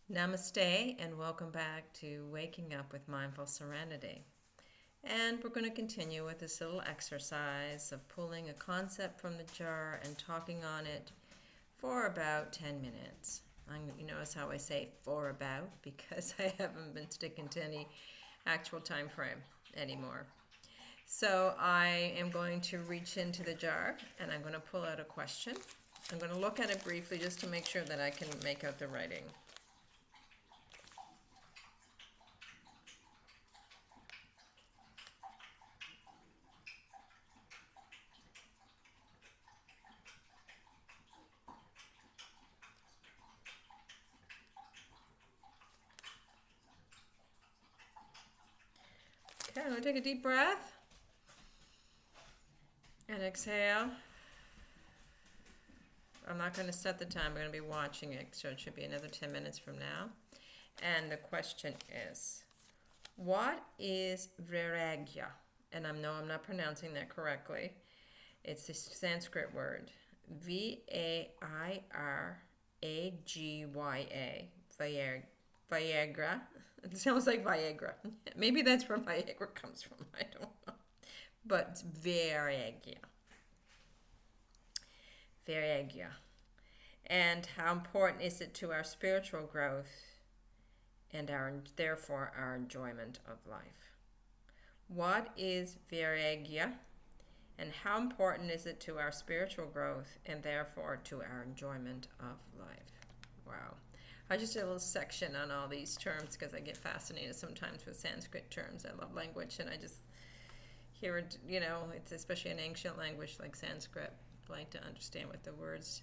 Namaste and welcome back to Waking Up with Mindful Serenity. And we're going to continue with this little exercise of pulling a concept from the jar and talking on it for about 10 minutes. You notice how I say for about because I haven't been sticking to any actual time frame anymore. So I am going to reach into the jar and I'm going to pull out a question. I'm going to look at it briefly just to make sure that I can make out the writing. Okay, I'm going to take a deep breath and exhale. I'm not going to set the time. I'm going to be watching it, so it should be another 10 minutes from now. And the question is, what is Vairagya? And I know I'm not pronouncing that correctly. It's a Sanskrit word. Vairagya. Viagra. It sounds like Viagra. Maybe that's where Viagra comes from. I don't know. But it's Vairagya. Vairagya. And how important is it to our spiritual growth and therefore our enjoyment of life? What is Vairagya? And how important is it to our spiritual growth and therefore to our enjoyment of life? Wow. I just did a little section on all these terms because I get fascinated sometimes with Sanskrit terms. I love language and I just hear it, it's especially an ancient language like Sanskrit. I like to understand what the words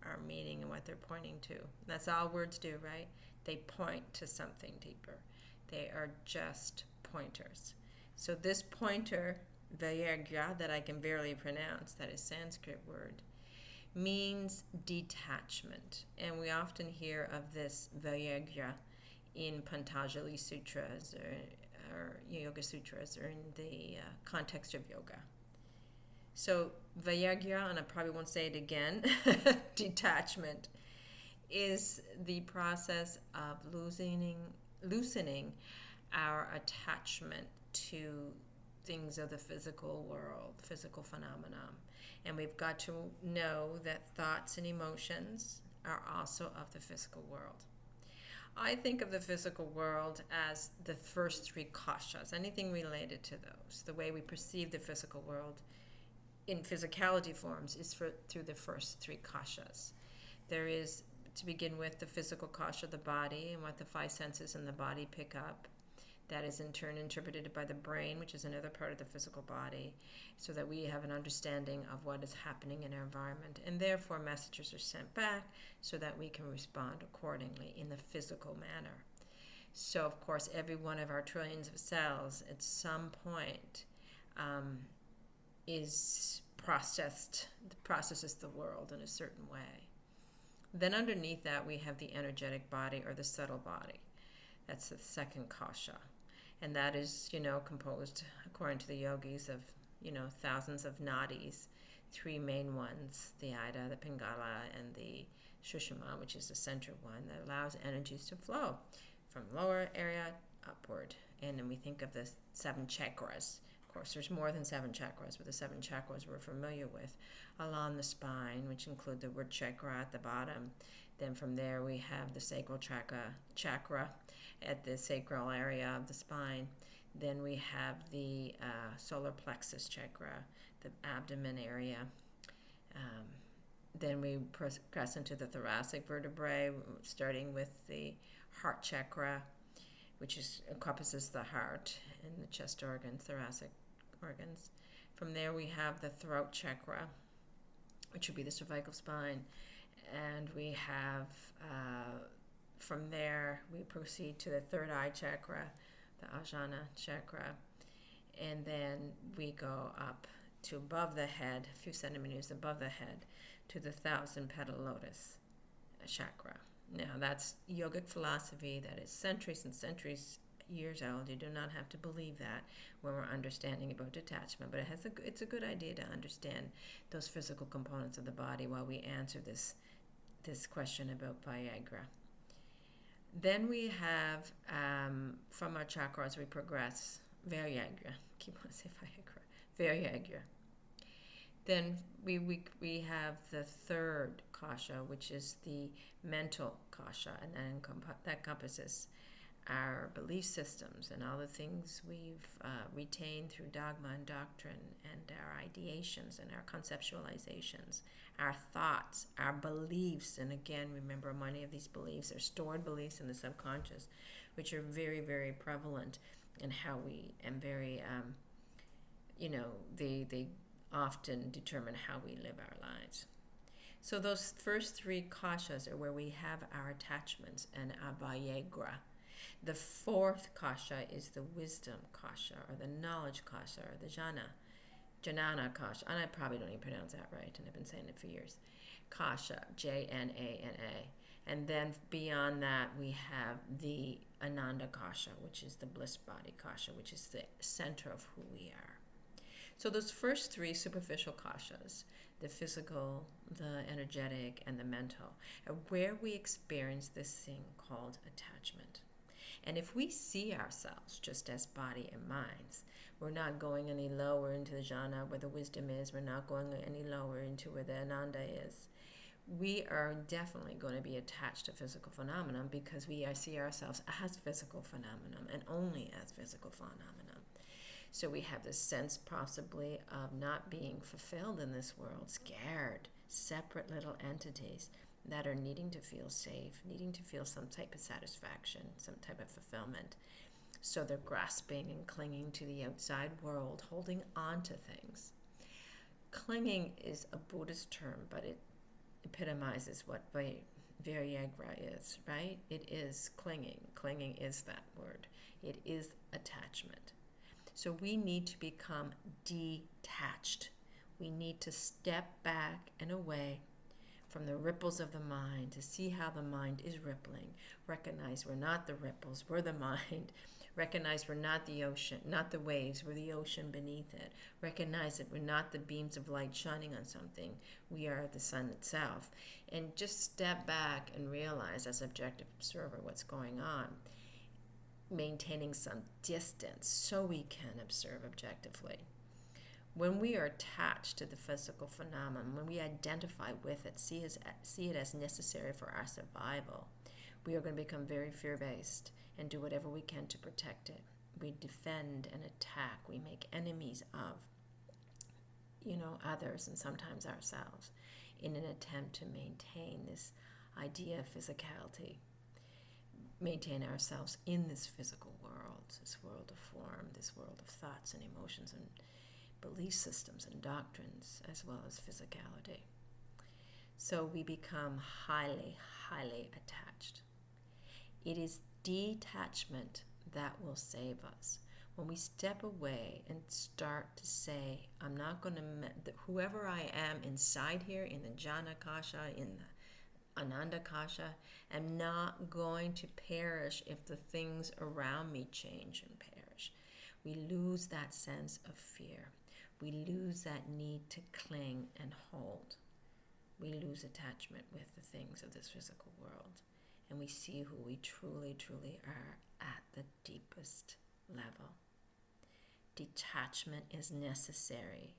are meaning and what they're pointing to. That's all words do, right? They point to something deeper. They are just pointers. So this pointer, Vairagya, that I can barely pronounce, that is Sanskrit word, means detachment. And we often hear of this Vairagya in Patanjali Sutras or Yoga Sutras or in the context of yoga. So Vairagya, and I probably won't say it again, detachment, is the process of loosening our attachment to things of the physical world, physical phenomenon. And we've got to know that thoughts and emotions are also of the physical world. I think of the physical world as the first three koshas, anything related to those. The way we perceive the physical world in physicality forms is through the first three koshas. There is, to begin with, the physical kosha, the body, and what the five senses in the body pick up. That is in turn interpreted by the brain, which is another part of the physical body, so that we have an understanding of what is happening in our environment. And therefore, messages are sent back so that we can respond accordingly in the physical manner. So, of course, every one of our trillions of cells at some point processes the world in a certain way. Then underneath that, we have the energetic body or the subtle body. That's the second kosha. And that is, composed, according to the yogis, of, thousands of nadis, three main ones, the Ida, the Pingala, and the Shushma, which is the center one, that allows energies to flow from lower area upward. And then we think of the seven chakras. Of course, there's more than seven chakras, but the seven chakras we're familiar with along the spine, which include the root chakra at the bottom. Then from there we have the sacral chakra at the sacral area of the spine. Then we have the solar plexus chakra, the abdomen area. Then we progress into the thoracic vertebrae, starting with the heart chakra, which encompasses the heart and the chest organs, thoracic organs. From there we have the throat chakra, which would be the cervical spine. And we have, from there, we proceed to the third eye chakra, the Ajna chakra. And then we go up to above the head, a few centimeters above the head, to the 1,000-petal lotus chakra. Now, that's yogic philosophy that is centuries and centuries years old. You do not have to believe that when we're understanding about detachment, but it's a good idea to understand those physical components of the body while we answer this question about Viagra. Then we have, from our chakras, we progress. Vairagya. Keep on saying Vairagya. Vairagya. Then we have the third kasha, which is the mental kasha, and that encompasses our belief systems and all the things we've retained through dogma and doctrine, and our ideations and our conceptualizations, our thoughts, our beliefs. And again, remember, many of these beliefs are stored beliefs in the subconscious, which are very, very prevalent in how we, and very, they often determine how we live our lives. So those first three kashas are where we have our attachments and our Vairagya. The fourth kasha is the wisdom kasha, or the knowledge kasha, or the jnana kasha. And I probably don't even pronounce that right, and I've been saying it for years. Kasha, Jnana. And then beyond that, we have the Ananda Kosha, which is the bliss body kasha, which is the center of who we are. So those first three superficial kashas, the physical, the energetic, and the mental, are where we experience this thing called attachment. And if we see ourselves just as body and minds, we're not going any lower into the jhana where the wisdom is, we're not going any lower into where the Ananda is, we are definitely going to be attached to physical phenomenon, because we see ourselves as physical phenomenon and only as physical phenomenon. So we have this sense possibly of not being fulfilled in this world, scared, separate little entities that are needing to feel safe, needing to feel some type of satisfaction, some type of fulfillment. So they're grasping and clinging to the outside world, holding on to things. Clinging is a Buddhist term, but it epitomizes what Vairagya is, right? It is clinging. Clinging is that word. It is attachment. So we need to become detached. We need to step back and away from the ripples of the mind to see how the mind is rippling. Recognize we're not the ripples, we're the mind. Recognize we're not the ocean, not the waves, we're the ocean beneath it. Recognize that we're not the beams of light shining on something, we are the sun itself. And just step back and realize as objective observer what's going on, maintaining some distance so we can observe objectively. When we are attached to the physical phenomenon, when we identify with it, see it as necessary for our survival, we are going to become very fear-based and do whatever we can to protect it. We defend and attack. We make enemies of, others and sometimes ourselves in an attempt to maintain this idea of physicality, maintain ourselves in this physical world, this world of form, this world of thoughts and emotions and belief systems and doctrines, as well as physicality. So we become highly, highly attached. It is detachment that will save us. When we step away and start to say, I'm not going to, whoever I am inside here, in the jnana kasha, in the Ananda Kosha, am not going to perish if the things around me change and perish. We lose that sense of fear. We lose that need to cling and hold. We lose attachment with the things of this physical world. And we see who we truly, truly are at the deepest level. Detachment is necessary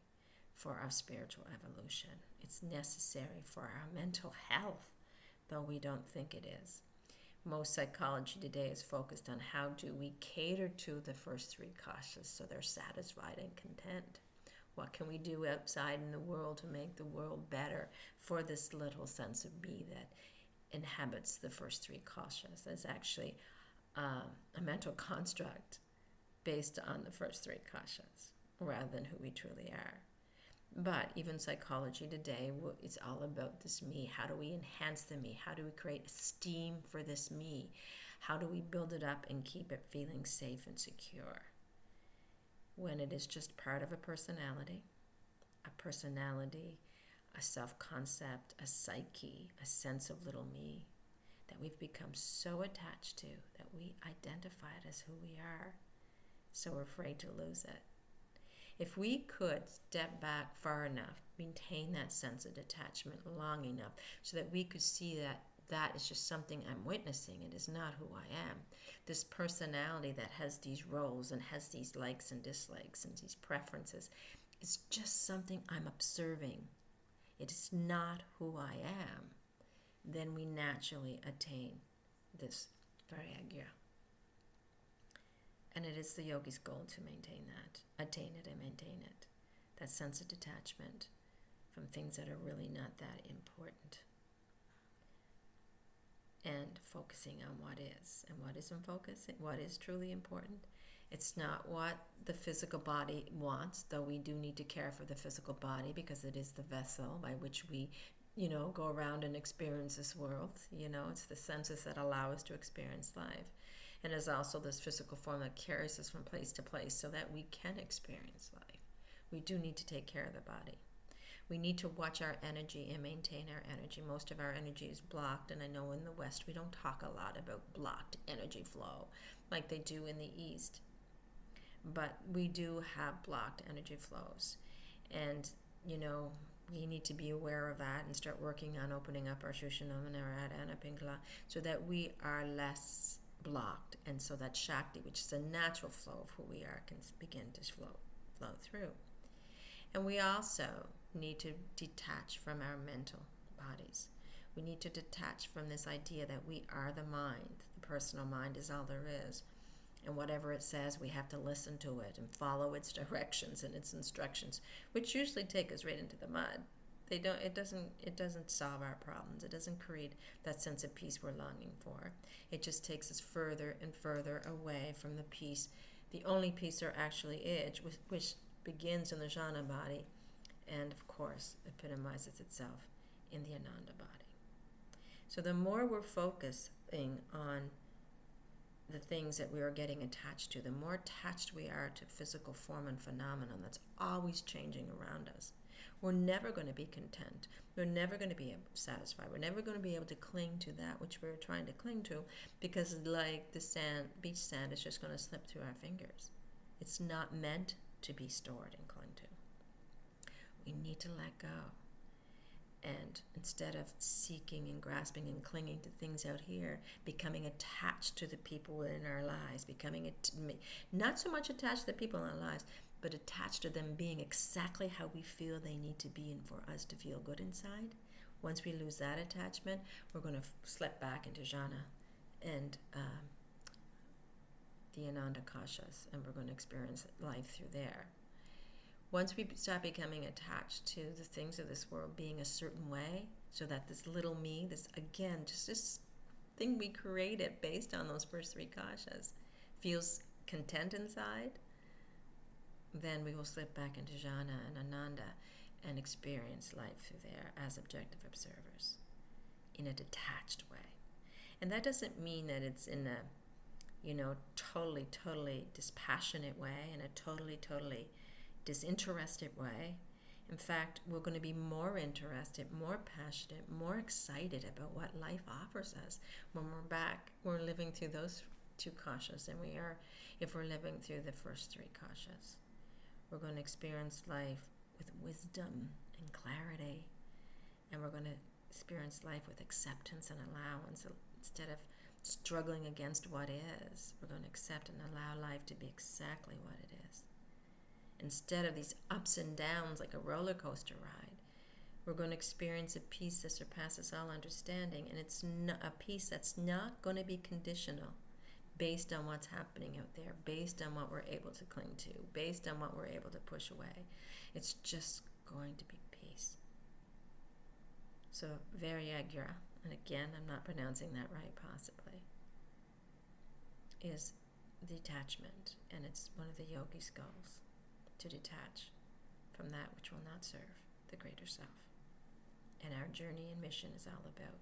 for our spiritual evolution. It's necessary for our mental health, though we don't think it is. Most psychology today is focused on how do we cater to the first three kashas so they're satisfied and content. What can we do outside in the world to make the world better for this little sense of me that inhabits the first three kashas? There's actually a mental construct based on the first three kashas rather than who we truly are. But even psychology today, it's all about this me. How do we enhance the me? How do we create esteem for this me? How do we build it up and keep it feeling safe and secure? When it is just part of a personality, a self-concept, a psyche, a sense of little me that we've become so attached to that we identify it as who we are. So we're afraid to lose it. If we could step back far enough, maintain that sense of detachment long enough so that we could see that that is just something I'm witnessing. It is not who I am. This personality that has these roles and has these likes and dislikes and these preferences is just something I'm observing. It is not who I am. Then we naturally attain this Vairagya. And it is the yogi's goal to maintain that, attain it and maintain it. That sense of detachment from things that are really not that important. And focusing on what is. And what is in focus, what is truly important. It's not what the physical body wants, though we do need to care for the physical body because it is the vessel by which we, go around and experience this world. It's the senses that allow us to experience life. And there's also this physical form that carries us from place to place so that we can experience life. We do need to take care of the body. We need to watch our energy and maintain our energy. Most of our energy is blocked, and I know in the West we don't talk a lot about blocked energy flow like they do in the East. But we do have blocked energy flows. And, we need to be aware of that and start working on opening up our Shushanam and our Adana Pingala so that we are less blocked, and so that Shakti, which is a natural flow of who we are, can begin to flow through. And we also need to detach from our mental bodies. We need to detach from this idea that we are the mind. The personal mind is all there is. And whatever it says, we have to listen to it and follow its directions and its instructions, which usually take us right into the mud. It doesn't solve our problems. It doesn't create that sense of peace we're longing for. It just takes us further and further away from the peace, the only peace there actually is, which begins in the jhana body and, of course, epitomizes itself in the Ananda body. So the more we're focusing on the things that we are getting attached to, the more attached we are to physical form and phenomenon that's always changing around us. We're never going to be content. We're never going to be satisfied. We're never going to be able to cling to that which we're trying to cling to, because like the beach sand is just going to slip through our fingers. It's not meant to be stored and clung to. We need to let go. And instead of seeking and grasping and clinging to things out here, becoming attached to the people in our lives, not so much attached to the people in our lives, but attached to them being exactly how we feel they need to be and for us to feel good inside. Once we lose that attachment, we're going to slip back into jhana and the Ananda Koshas, and we're going to experience life through there. Once we start becoming attached to the things of this world being a certain way, so that this little me, this thing we created based on those first three koshas, feels content inside, then we will slip back into jhana and Ananda and experience life through there as objective observers in a detached way. And that doesn't mean that it's in a, totally dispassionate way, in a totally disinterested way. In fact, we're going to be more interested, more passionate, more excited about what life offers us when we're living through those two koshas than we are if we're living through the first three koshas. We're going to experience life with wisdom and clarity, and we're going to experience life with acceptance and allowance. Instead of struggling against what is, we're going to accept and allow life to be exactly what it is. Instead of these ups and downs like a roller coaster ride, we're going to experience a peace that surpasses all understanding, and it's a peace that's not going to be conditional based on what's happening out there, based on what we're able to cling to, based on what we're able to push away. It's just going to be peace. So Vairagya, and again, I'm not pronouncing that right possibly, is detachment, and it's one of the yogi's goals, to detach from that which will not serve the greater self. And our journey and mission is all about,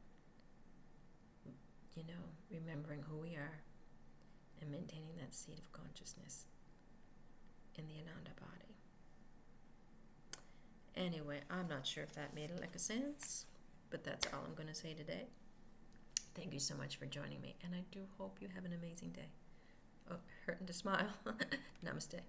remembering who we are and maintaining that seat of consciousness in the Ananda body. Anyway, I'm not sure if that made a lick of sense, but that's all I'm going to say today. Thank you so much for joining me, and I do hope you have an amazing day. Oh, hurting to smile. Namaste.